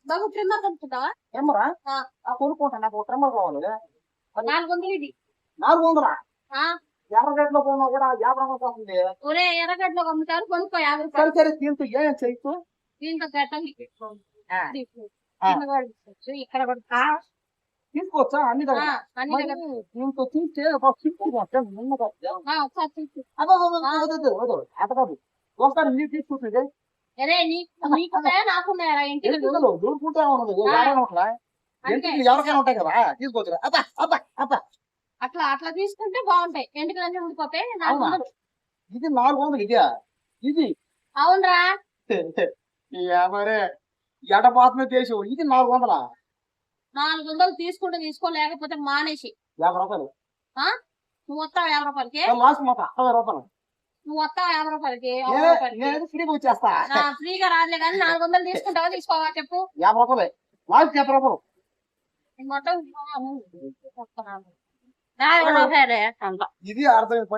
బాబు trimmer కొనుక్కుంటావా? ట్రిమ్మరా ఆ, కొనుక్కుంటా. నాకు trimmer కావాలి. 400 ఇది. 400 ఆ, ఎర్రగడ్డలో పోయినా కూడా 50 రూపాయలు వస్తుంది. ఒరే ఎర్రగడ్డలో అమ్ముతారు, కొనుక్కో 50 సరే రూపాయలు. సరే దీంతో ఏం చేయొచ్చు? దీంతో గట్టలు ఆ, ఇక్కడ కూడా తీసుకోవచ్చా అన్ని ఆ, దగ్గర? అన్ని మరి దగ్గర. దీంతో తీస్తే ఒక 50 మొత్తం నిన్నగా. ఒకసారి చూసి. అత కాదు. ఒకసారి నీ తీసుకుంటుంది అరే నీకున్నాయా నాకున్నాయా ఇంటికి? ఎంటికలు దూరుకుంటే ఉన్నది ఎవరైనా ఉంటా. ఎంటికలు ఎవరికైనా ఉంటాయి కదా, తీసుకోవచ్చు. అబ్బా అబ్బా అబ్బా అట్లా అట్లా తీసుకుంటే బాగుంటాయి, ఎందుకంటే ఉండిపోతాయి. అవునా? ఇది 400 ఇదే ఇది. అవునరా, మరే ఎడపాతమే దేశం. ఇది 400. 400 తీసుకుంటే తీసుకో, లేకపోతే మానేసి. 50 రూపాయలు నువ్వు వస్తావు 50 రూపాయలకి, లాస్ట్ మొత్తం 60 రూపాయలు. నువ్వు వస్తావు 50 రూపాయలకి. 50 రూపాయలకి నేను ఫ్రీగా వచ్చేస్తా. ఫ్రీగా రాదులే కానీ 400 తీసుకుంటావా తీసుకోవా చెప్పు. 50 రూపాయలే లాస్ట్. 50 రూపాయలు మొత్తం ఇది అర్థం